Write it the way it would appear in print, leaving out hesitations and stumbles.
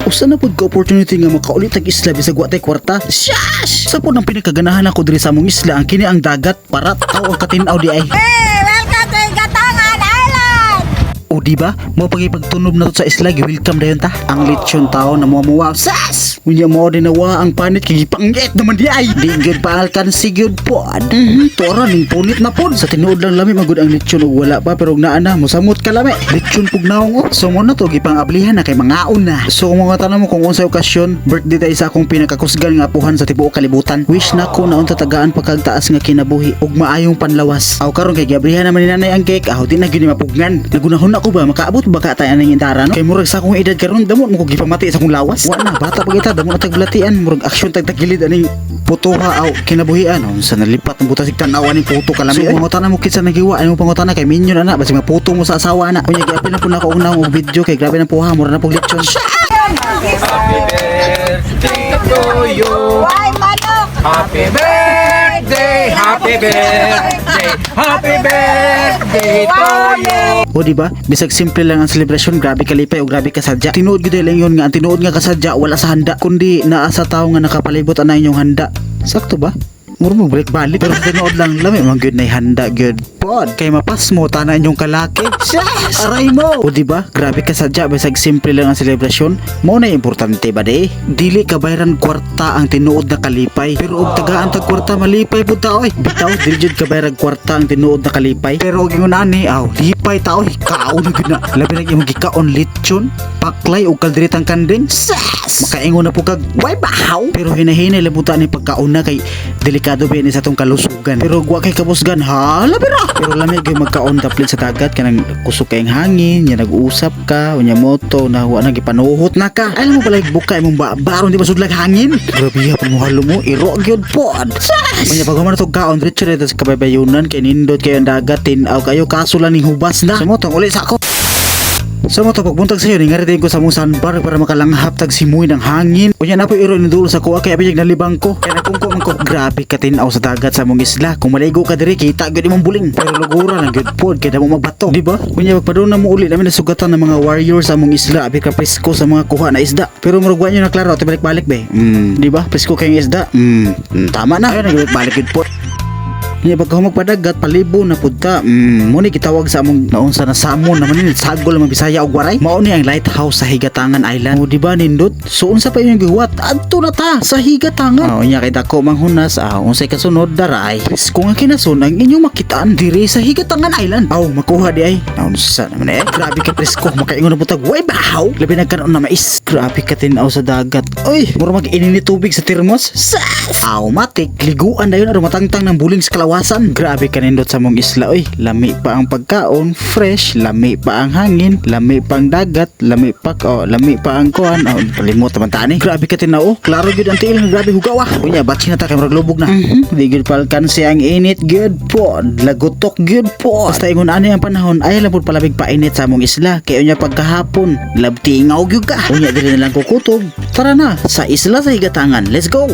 Usa na pud ka opportunity nga makaulit tag isla bisag wa tay kwarta. Shush! Sa pud ang pinakaganahan ako diri sa among isla ang kini ang dagat para taw ang katinaw di ay. Welcome to Gatangan Island! O di ba? Mo pagipagtunob na to sa isla, welcome dayon ta. Ang lechon tao na muwa. Sas! Unya mo din nawa ang panit kay panggit naman di ay. Di gyud paalkan si gyud pod. Tora ning punit na pod. Sa tinuod lang lami magud ang lechon ug wala pa pero naa na mosamot ka lami. Lechon pug naong so mo na to gipangablihan na kay mangaon na. So kung mga tanan mo kung unsay okasyon, birthday tay sa akong pinakakusgan nga apuhan sa tibuok kalibutan. Wish na ko naon tatagaan pagkagtaas nga kinabuhi ug maayong panlawas. Aw karon kay giablihan naman ni nanay ang cake. Aw di na gyud mapugnan. Nagunahon ako ba makaabot ba ka tay aning intara no? Kay murag sa akong edad karon damo mo ko gipamati sa akong lawas. Wa na bata pa kita damo na taglatian murag aksyon tagtagilid aning putuha aw kinabuhian sa nalipat ng butas tanaw aning puto kalami. So pangutana mo kitsa nagiwa ano pangutana kay minyon ana basi maputo mo sa asawa na. Unya giapil na pud nako unang og video kay grabe na puha mura na pug lechon. Happy birthday to you. Why, manok? Happy birthday, happy birthday, happy birthday to you. O di ba? Bisag simple lang ang celebration, grabe kalipay o grabe kasadya. Tinuod gyud lang yun nga ang tinuod nga kasadya wala sa handa kundi naa sa tawo nga nakapalibot ana inyong handa. Sakto ba? Muro mo balik pero tinuod lang lami man gyud nay handa gyud pod kay mapas mo tana inyong kalaki. Yes! Aray mo. O di ba? Grabe kasadya bisag simple lang ang celebration. Mo na importante ba de? Dili ka bayran kwarta ang tinuod na kalipay. Pero og tagaan tag kwarta malipay pud ta oy. Bitaw dili jud ka bayran kwarta ang tinuod na kalipay. Pero og ingon ani aw lipay ta oy. Kaon gyud na. Labi na imong gikaon lechon, paklay ug kalderitang kanding. Yes! Makaingon na pud kag way bahaw. Pero hinahinay labuta ni pagkaon na kay delikado ba ni sa tong kalusugan. Pero wa kay kabusgan hala bira. Pero lamig gyud magkaon taplit sa dagat kanang kusog kayong hangin, nya nag-uusap ka, unya moto na wa na gipanuhot na ka. Alam mo pala buka imong baron di masudlag hangin. Grabe pa mo halo mo iro gyud pod. Unya pag human to kaon diretso sa kabaybayunan kay nindot kayo ang dagat tinaw kayo kaso lang ning hubas na. Sa moto uli sa ako. So mo to pagbuntag sa iyo ningaritin ko sa mong sandbar para makalanghap tag simoy ng hangin. Unya na po iro ni dulo sa kuha kay abiyag nalibang ko. Kaya nakungko man ko grabe ka tinaw sa dagat sa mong isla. Kung maligo ka diri kita gyud imong buling. Pero lugura lang gyud pod kay damo magbato. Di ba? Unya pagpaduna mo uli namin nasugatan ng mga warriors sa mong isla abi ka presko sa mga kuha na isda. Pero murag wa nyo na klaro balik-balik be. Di ba? Presko kayong isda. Tama na. Ayun nagbalik gyud pod. Nya pagka magpadagat palibo na pudta mo ni kitawag sa among naunsa na samon naman ni sagol mga Bisaya og waray mao ni ang lighthouse sa Higatangan Island. O di ba nindot so unsa pa yung gihuwat adto na ta sa Higatangan. Nya kay dako manghunas unsay kasunod daray kung ang kinasun ang inyong makitaan diri sa Higatangan Island. Makuha di ay unsa naman grabe ka presko makaingon na butag way bahaw labi nagkanon na mais. Grabe ka tinaw sa dagat oy mura mag-inin ni tubig sa termos. Matik liguan dayon aron matangtang ng buling sa kalawasan. Grabe kanindot sa mong isla oy. Lami pa ang pagkaon, fresh, lami pa ang hangin, lami pa ang dagat, lami pa ang kuan. Palimot naman tani. Grabe ka tinao. Klaro gyud ang tiil, grabe hugaw Unya batsi na ta kay murag lubog na. Di gyud palkan siyang init gyud pod. Lagutok gyud pod. Basta ingon ani ang panahon ay lang pud palabig pa init sa mong isla. Kay unya pagkahapon, labtingaw gyud ka. Unya dili na lang kukutob. Tara na sa isla sa Higatangan. Let's go.